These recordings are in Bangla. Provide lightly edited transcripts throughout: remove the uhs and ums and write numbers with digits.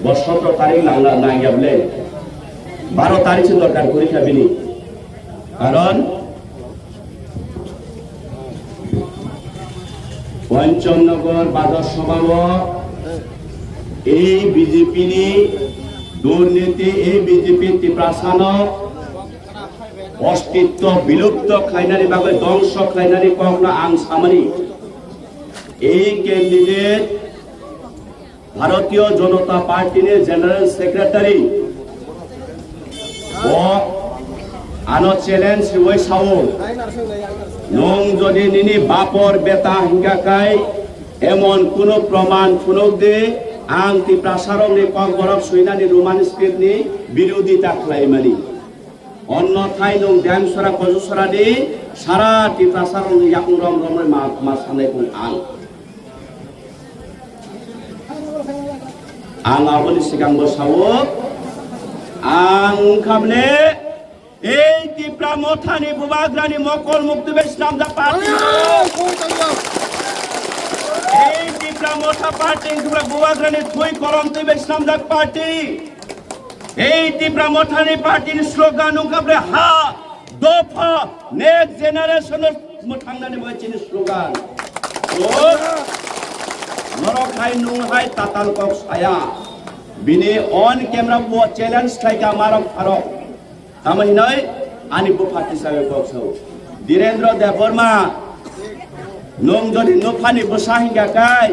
17 তারিখ না গেলে 12 তারিখ দরকার করি খাবিনি কারণ পঞ্চমনগর বাজার সভাব এই বিজেপি দুর্নীতি এই বিজেপি তীব্রাসান অস্তিত্ব বিলুপ্ত খাইনারি ভাবে ধ্বংস খাইনারি কখনো আং সামারি এই ক্যান্ডিডেট ভারতীয় জনতা পার্টির জেনারেল সেক্রেটারি ও আনো চ্যালেঞ্জ ওই সাও নং যদি নিনি বাপর বেতা হিঙ্গাকাই এমন কোন প্রমাণ ফুনক দে আং তি প্রাসারংনি কক বরফ সুইনানি রোমান স্ক্রিপ্টনি বিরোধিতা খালাইমানি অন্যথায় নং ড্যামসরা কজসরানি সারা তি প্রাসারংনি ইয়াকুং রম রমে মা সানাই কুং आं आबोनि सिगां बसावो आं खामने এই ত্রিপুরা মথানি বুবাগ্রানি মকল মুক্তি বেশনাম দা পার্টি এই ত্রিপুরা মথা পার্টি ত্রিপুরা বুবাগ্রানি থুই করমতে বেশনাম দা পার্টি এই ত্রিপুরা মথানি পার্টির স্লোগান উকাবরে হা দফা নেক্সট জেনারেশন মথাংনানি বইছিনি স্লোগান ও নরখাই নুংহাই তাতাল কক সায়া বিনে অন ক্যামেরা বো চ্যালেঞ্জ থাইকা মারক ফারক তামানি নয় আনি বো পার্টি সাবে বক্সও ধীরেন্দ্র দেববর্মা নং যদি নফানি বসাহিঙ্গা কাই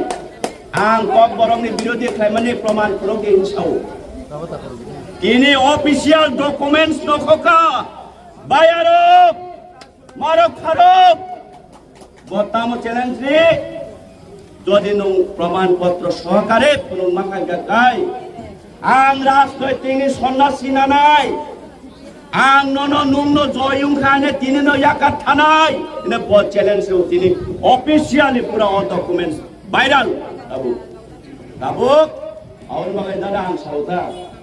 আং কক বরংনি বিরোধী খাইমানি প্রমাণ প্রগে হিসাও তিনি অফিসিয়াল ডকুমেন্টস নখকা বায়ারক মারক ফারক বতাম চ্যালেঞ্জ রে যদি নং প্রমাণপত্র সহকারে পুনর্মাকাই আং রাজনৈতিক সন্ন্যাসী না নাই আং নন নুন জয়ুং খানে তিনি ইয়াকার থানায় এনে বড় চ্যালেঞ্জেও তিনি অফিসিয়ালি পুরো ডকুমেন্টস ভাইরাল বাবু বাবু আর বাগাই দাদা আং সাউদা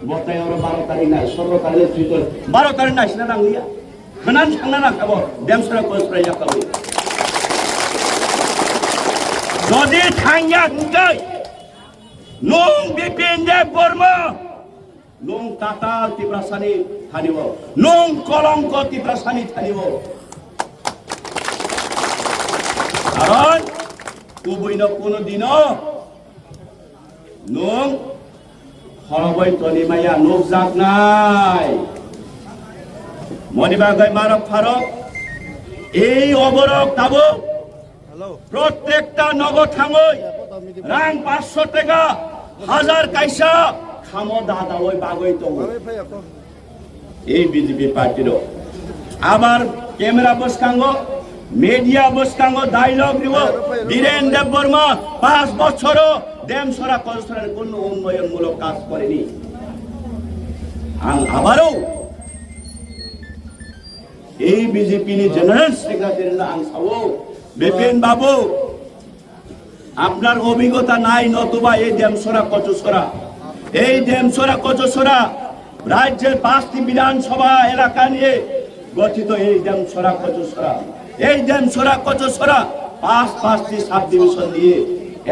বতাই আর 12 তারিখ না 17 তারিখে তুই তো 12 তারিখ না সিনা নাংলিয়া খানান থাংনা না খাবো ডেমসরা কোসপ্রে ইয়াকাবো যদি থাঙ্গা গুগাই নং বিপিন দেব বর্মা নং তাতাল তীব্রাসানি থানিব নং কলঙ্ক তীব্রাসানি থানিব কারণ কুবইন কোনদিন নং হরবই তলিমাইয়া নখ জাগ নাই মনিবাগাই মারক ফারক এই অবরক তাবো প্রত্যেকটা নগদ থাঙ্গই রাং 500 টাকা 1000 কাইসা খামো দাদা ওই বাগই তো এই বিজেপি পার্টির আবার ক্যামেরা বসকাঙ্গ মিডিয়া বসকাঙ্গ ডায়লগ দিব বীরেন দেব বর্মা 5 বছর ড্যামসরা কনস্ট্রাকশনের কোন উন্নয়নমূলক কাজ করেনি আবারও এই বিজেপি নি জেনারেল সেক্রেটারি আং সাও বিপিন বাবু আপনার অভিজ্ঞতা নাই নতুবা এই ড্যামসরা কচুসরা এই ড্যামসরা কচুসরা রাজ্যের 5টি বিধানসভা এলাকা নিয়ে গঠিত এই ড্যামসরা কচুসরা এই ড্যামসরা কচুসরা 5টি সাব ডিভিশন নিয়ে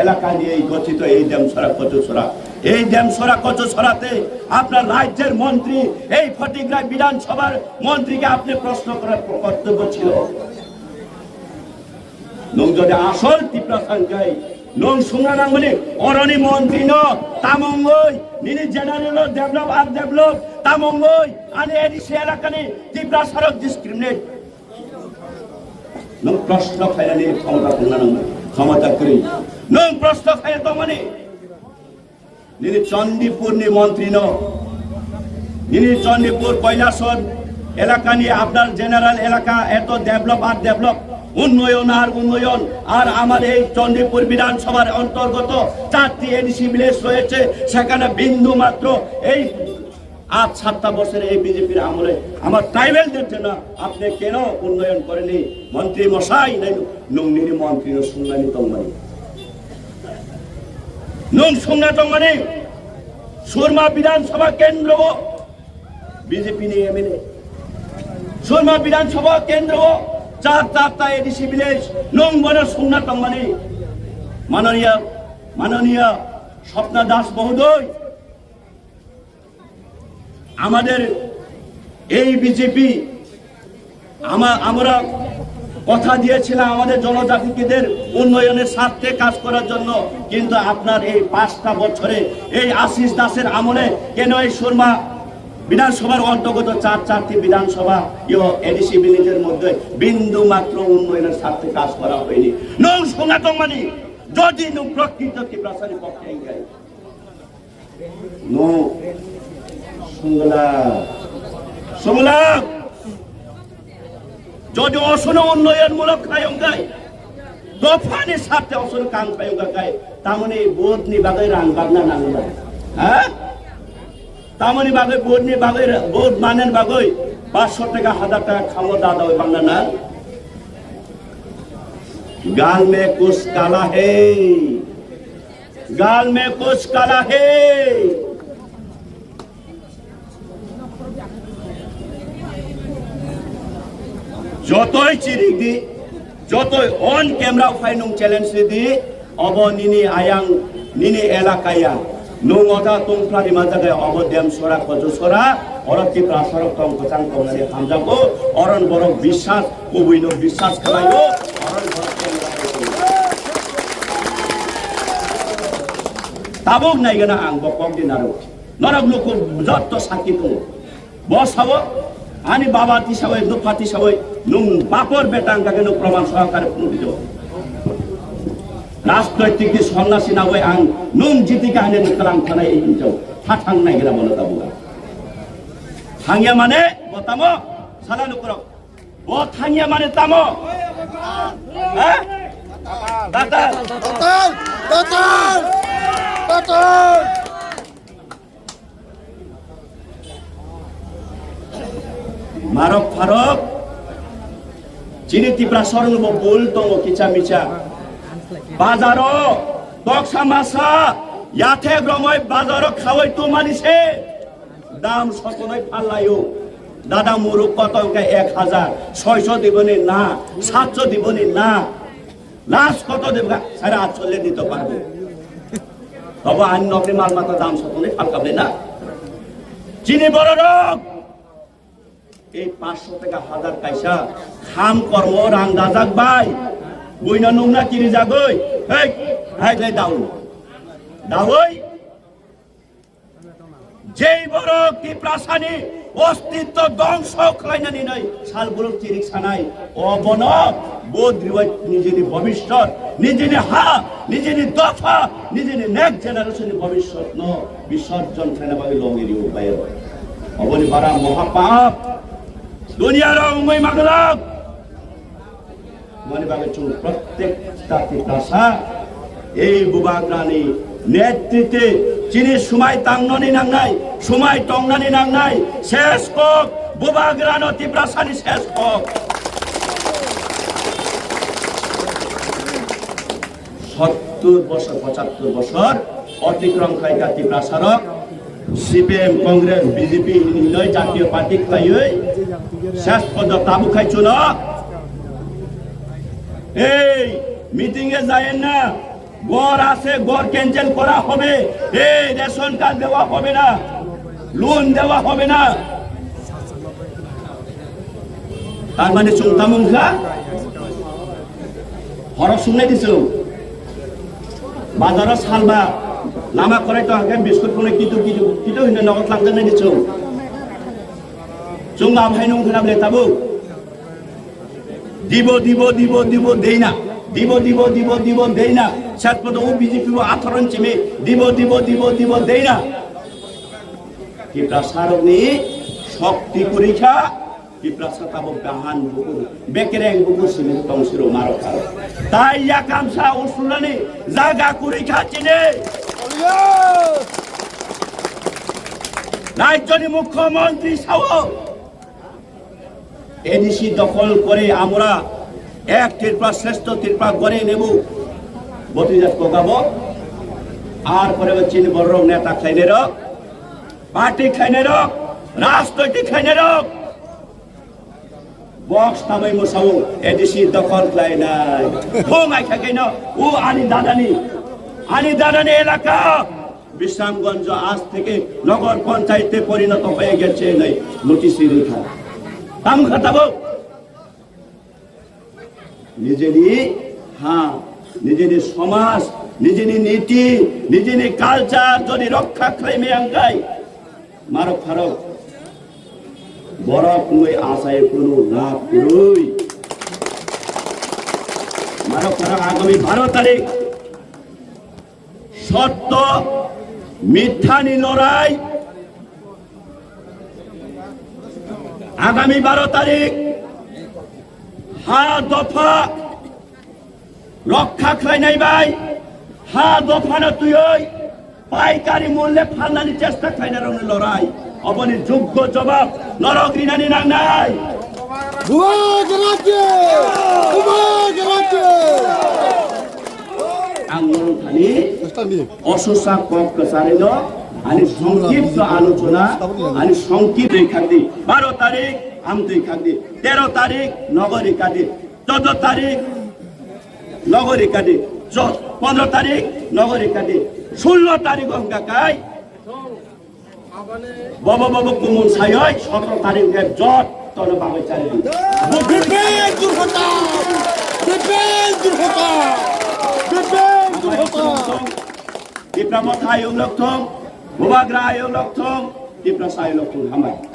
এলাকা নিয়ে গঠিত এই ড্যামসরা কচুসরা এই ড্যামসরা কচুসরাতে আপনার রাজ্যের মন্ত্রী এই ফটিকরায় বিধানসভার মন্ত্রীকে আপনি প্রশ্ন করার কর্তব্য ছিল নং যদি আসল তীব্রা সংখ্যায় নং সুঙ্গারাং মানে অরণি মন্ত্রী ন তামঙ্গই নিনি জেনারেল ডেভেলপ আর ডেভেলপ তামঙ্গই আনে এডিসি এলাকানি তীব্রা সড়ক ডিসক্রিমিনেট নং প্রশ্ন খাইনি ক্ষমতা করি নং প্রশ্ন খাই তো মানে নিনি চন্দিপুর নি মন্ত্রী ন নিনি চন্দিপুর কৈলাসর এলাকা নিয়ে আপনার জেনারেল এলাকা এত ডেভেলপ আর ডেভেলপ উন্নয়ন আর আমার এই চন্দ্রপুর বিধানসভার অন্তর্গত 4টি এডিসি ভিলেজ রয়েছে সেখানে বিন্দু মাত্র এই 8-7 বছরের এই বিজেপির আমলে আমার ট্রাইবেলদের জন্য আপনি কেন উন্নয়ন করেনি মন্ত্রী মশাই নাই নংনির মন্ত্রী সুঙ্গানি তংমানি নং সুঙ্গা তংমানি সুরমা বিধানসভা কেন্দ্র বিজেপি নিয়ে এমএলএ সুরমা বিধানসভা কেন্দ্র 4টা এডিসি ভিলেজ নং বন সুন্না তংমানি মাননীয় স্বপ্না দাস মহোদয় আমাদের এই বিজেপি আমরা কথা দিয়েছিলাম আমাদের জনজাতিদের উন্নয়নের স্বার্থে কাজ করার জন্য, কিন্তু আপনার এই 5টা বছরে এই আশিস দাসের আমলে কেন এই সুরমা বিধানসভার অন্তর্গত 4টি বিধানসভা এডিসি ভিলেজের মধ্যে বিন্দু মাত্র উন্নয়নের স্বার্থে কাজ করা হয়নি। নৌ সনাতন মানে যদি প্রকৃত ত্রিপ্রাসারী পক্ষে যায় নো সুমলা যদি অসন উন্নয়নমূলক খায়ঙ্গায় দফানি স্বার্থে অসন কাম খায়ঙ্গা খায় তামনি বোধ নি বাগে রাং বাগনা নাংলা হ্যাঁ তামনি বাগে বোধ নি বাগে বোধ মানেন বাগই 500 টাকা 1000 টাকা খামো দাদা ওই বাংলা না गाल में कुछ काला है गाल में कुछ काला है যতই চিরি দি যতই অন ক্যামেরা ফাইনুং চ্যালেঞ্জ দি অব নিনি আয়াং নিনি এলাকায়া নংতা তংফ্লানি মাজাগায় অব দেম সরা খজসরা অরতি প্রাসরক তং কচাং কংনানি হামজাগো অরণ বরক বিশ্বাস কবইনো বিশ্বাস খালাইও অরণ বরক তাবক নাইগেনা আং বকক দিনারো নরক লোক যত সাকি দङ বসাবো আনি বাবা তিসাবই দুফাতি সাবই নুম বাপর বেটাঙ্গাকে নো প্রমাণ সহকারে পুনিত রাজনৈতিক দি সন্ন্যাসী না হই আং নুম জিতিকা আনে নকলাম থানায় এই যাও থাথাং নাইগেনা বলো তাবো থাঙ্গিয়া মানে বতামো সালানু করক ও থাঙ্গিয়া মানে তামো হ্যাঁ তাতাল তাতাল তাতাল তাতাল মারক ফারক চিনি ত্রিপুরা সরণ বল দङ কিচা মিচা বাজারো দকসা মাসা ইয়াথে গ্রময় বাজারো খাওয়াই তো মানিছে দাম সকলই ফাল্লাইও দাদা মুরুক কত 1000 দিবনি না 700 দিবনি না লাস্ট কত দেব 850 দিতে পারবো তবে আইন নকরি মাল মাথা দাম সকলই ফালকাবে না চিনি বড় রোগ এই 500 টাকা 1000 পয়সা খাম কর্ম রাং দাজাক ভাই বইনা নোংরা কিরি যাগই এই হাই লাই দাও দাওই যেই বড় কি প্রাসানি অস্তিত্ব ধ্বংস খাইনানি নাই সালগুলো চিরিক সানাই অবন বোধ নিজের ভবিষ্যৎ নিজের নিজের দফা নিজের নেক্সট জেনারেশন ভবিষ্যৎ ন বিসর্জন খাইনাবাগে লঙের উপায় অবনি বারা মহাপাপ দুনিয়ার উমই মাগলাক মনে ভাবে চুল প্রত্যেকটা ত্রিপ্রাসা এই বুবাগ্রানি নেতৃত্বে চিনি সময় তাংননি নাংনাই সময় টংনানি নাংনাই শেষ কক বুবাগ্রানো ত্রিপ্রাসানি শেষ কক 70 বছর 75 বছর অতিক্রম খাইকা ত্রিপ্রাসারক সিপিএম কংগ্রেস বিজেপি নিলয় জাতীয় পার্টি খাইয়ে শেষ পর্যন্ত তাবু খাইছো না এই মিটিং এ যায়েন না গড় আছে গড় ক্যান্সেল করা হবে এই রেশন কার্ড দেওয়া হবে না লোন দেওয়া হবে না তার মানে চুলতা মুখা হরক শুনে দিছো বাজারে সালবা লামা করে তো আগে বিস্কুট কোনে কিটো হিনে নগদ লাংতে নাই দিছো চুঙ্গা ভাই নং খারাপলে তাবু দিব দিব দিব দিব দেই না দিব দিব দিব দিব দেই না শেষ পর্যন্ত ও বিজেপি আচরণ চিমে দিব দিব দিব দিব দেই না কি প্রাসারণী শক্তি পরীক্ষা কি প্রাসাতাব গাহান বুকু বেকেরেং বুকু সিমি তংসিরো মারো খাও তাই ইয়া কামসা উসুলানি জায়গা পরীক্ষা চিনে রাজ্যনি মুখ্যমন্ত্রী সাও এডিসি দখল করে আমরা এক ত্রিপুরা শ্রেষ্ঠ ত্রিপুরা গড়ে নেব বত্রিজাত কোকাবো আর পরে চিনি বড় নেতা খাইনে রক পার্টি খাইনে রক রাজনৈতিক খাইনে রক বক্স তামাই মোসাও এডিসি দখল খাই নাই ফোং আই খাই না ও আনি দাদানি এলাকা বিশ্রামগঞ্জ আজ থেকে নগর পঞ্চায়েতে পরিণত হয়ে গেছে নোটিশের রেখা কাম খাটাবো নিজেরই নিজেরই সমাজ নিজেরই নীতি নিজেরই কালচার যদি রক্ষা খাইমে আঙ্গাই মারক ফারক বরফ নই আশায় কোনো লাভ রই মারক ফারক আগামী 12 তারিখ সত্য মিথ্যানি লড়াই আগামী 12 তারিখ দফা রক্ষা খাই নাই ভাই দফা না তুই পাইকারি মূল্যে ফান্দানি চেষ্টা খাই না রঙের লড়াই অবনি যোগ্য জবাব নরগৃণানি নাং নাই आंदोलन खाली असोसा कप कसारेनो आणि संक्षिप्त आलोचना आणि संक्षिप्त एखादी 12 तारीख आमतो एखादी 13 तारीख नगर एखादी 14 तारीख नगर एखादी 15 तारीख नगर एखादी 16 तारीख अंका काय बाबा बाबा कुमुन सायय 17 तारीख गे जट तने बाबा चाले Di pramoth ayong lokthong, bubagra ayong lokthong, di prasayong lokthong hamay.